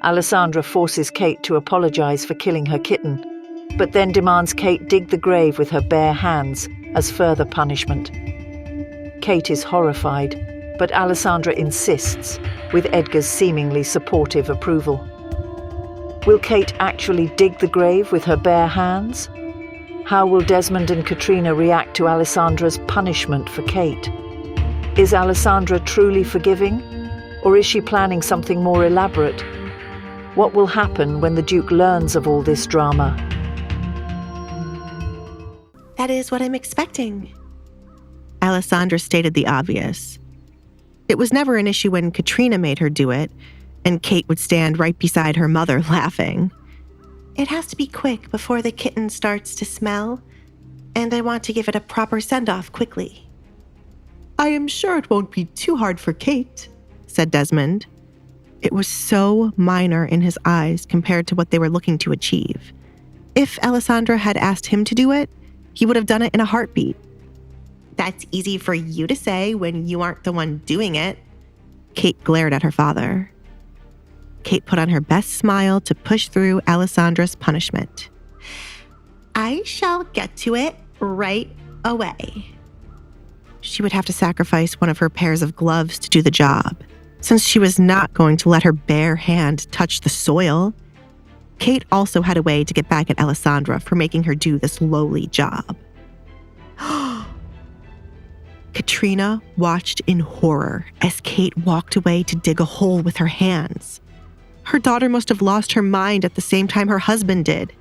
Alessandra forces Kate to apologize for killing her kitten, but then demands Kate dig the grave with her bare hands as further punishment. Kate is horrified, but Alessandra insists, with Edgar's seemingly supportive approval. Will Kate actually dig the grave with her bare hands? How will Desmond and Katrina react to Alessandra's punishment for Kate? Is Alessandra truly forgiving, or is she planning something more elaborate? What will happen when the Duke learns of all this drama? That is what I'm expecting. Alessandra stated the obvious. It was never an issue when Katrina made her do it, and Kate would stand right beside her mother laughing. It has to be quick before the kitten starts to smell, and I want to give it a proper send-off quickly. I am sure it won't be too hard for Kate, said Desmond. It was so minor in his eyes compared to what they were looking to achieve. If Alessandra had asked him to do it, he would have done it in a heartbeat. That's easy for you to say when you aren't the one doing it. Kate glared at her father. Kate put on her best smile to push through Alessandra's punishment. I shall get to it right away. She would have to sacrifice one of her pairs of gloves to do the job, since she was not going to let her bare hand touch the soil. Kate also had a way to get back at Alessandra for making her do this lowly job. Katrina watched in horror as Kate walked away to dig a hole with her hands. Her daughter must have lost her mind at the same time her husband did.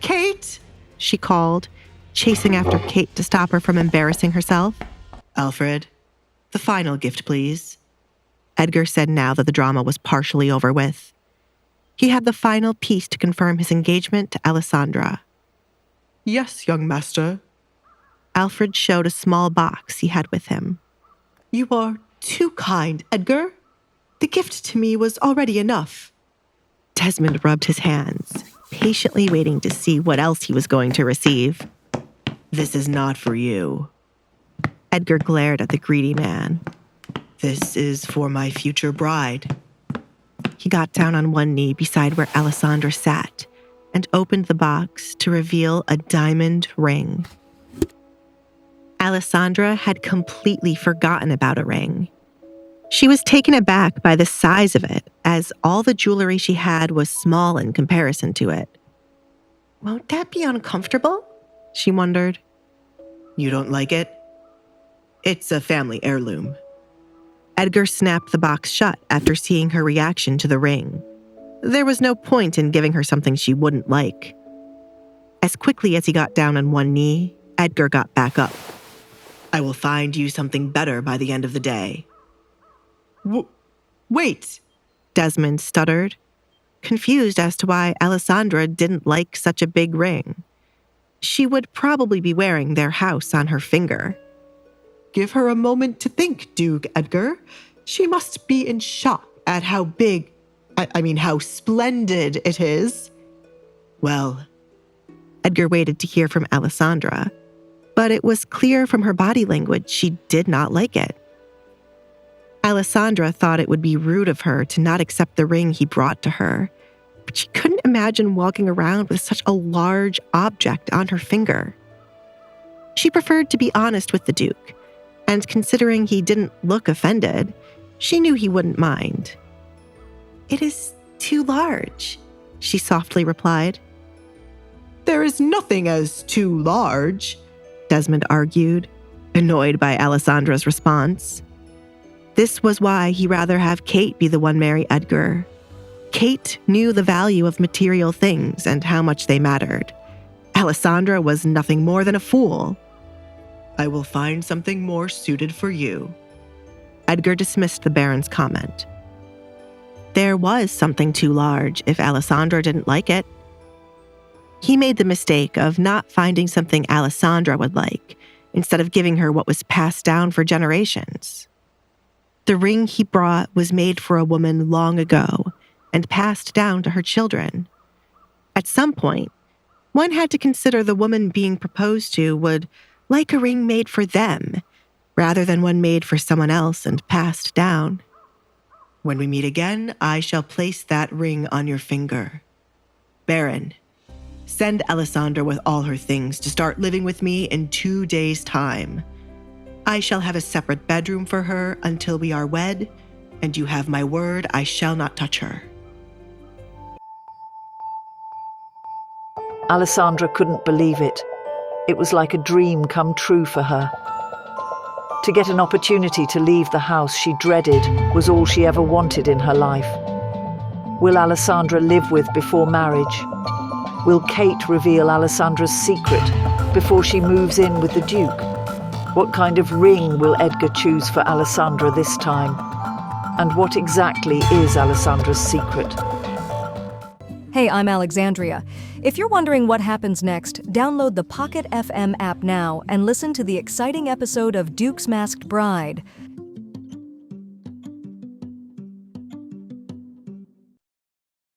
Kate, she called, chasing after Kate to stop her from embarrassing herself. Alfred, the final gift, please, Edgar said now that the drama was partially over with. He had the final piece to confirm his engagement to Alessandra. Yes, young master. Alfred showed a small box he had with him. You are too kind, Edgar. The gift to me was already enough. Desmond rubbed his hands, patiently waiting to see what else he was going to receive. This is not for you. Edgar glared at the greedy man. This is for my future bride. He got down on one knee beside where Alessandra sat and opened the box to reveal a diamond ring. Alessandra had completely forgotten about a ring. She was taken aback by the size of it, as all the jewelry she had was small in comparison to it. Won't that be uncomfortable? She wondered. You don't like it? It's a family heirloom. Edgar snapped the box shut after seeing her reaction to the ring. There was no point in giving her something she wouldn't like. As quickly as he got down on one knee, Edgar got back up. I will find you something better by the end of the day. Wait, Desmond stuttered, confused as to why Alessandra didn't like such a big ring. She would probably be wearing their house on her finger. Give her a moment to think, Duke Edgar. She must be in shock at how big, how splendid it is. Well, Edgar waited to hear from Alessandra, but it was clear from her body language she did not like it. Alessandra thought it would be rude of her to not accept the ring he brought to her, but she couldn't imagine walking around with such a large object on her finger. She preferred to be honest with the Duke, and considering he didn't look offended, she knew he wouldn't mind. It is too large, she softly replied. There is nothing as too large, Desmond argued, annoyed by Alessandra's response. This was why he'd rather have Kate be the one marry Edgar. Kate knew the value of material things and how much they mattered. Alessandra was nothing more than a fool. I will find something more suited for you. Edgar dismissed the Baron's comment. There was something too large if Alessandra didn't like it. He made the mistake of not finding something Alessandra would like, instead of giving her what was passed down for generations. The ring he brought was made for a woman long ago and passed down to her children. At some point, one had to consider the woman being proposed to would like a ring made for them, rather than one made for someone else and passed down. When we meet again, I shall place that ring on your finger. Baron, send Alessandra with all her things to start living with me in 2 days' time. I shall have a separate bedroom for her until we are wed, and you have my word I shall not touch her. Alessandra couldn't believe it. It was like a dream come true for her. To get an opportunity to leave the house she dreaded was all she ever wanted in her life. Will Alessandra live with before marriage? Will Kate reveal Alessandra's secret before she moves in with the Duke? What kind of ring will Edgar choose for Alessandra this time? And what exactly is Alessandra's secret? Hey, I'm Alexandra. If you're wondering what happens next, download the Pocket FM app now and listen to the exciting episode of Duke's Masked Bride.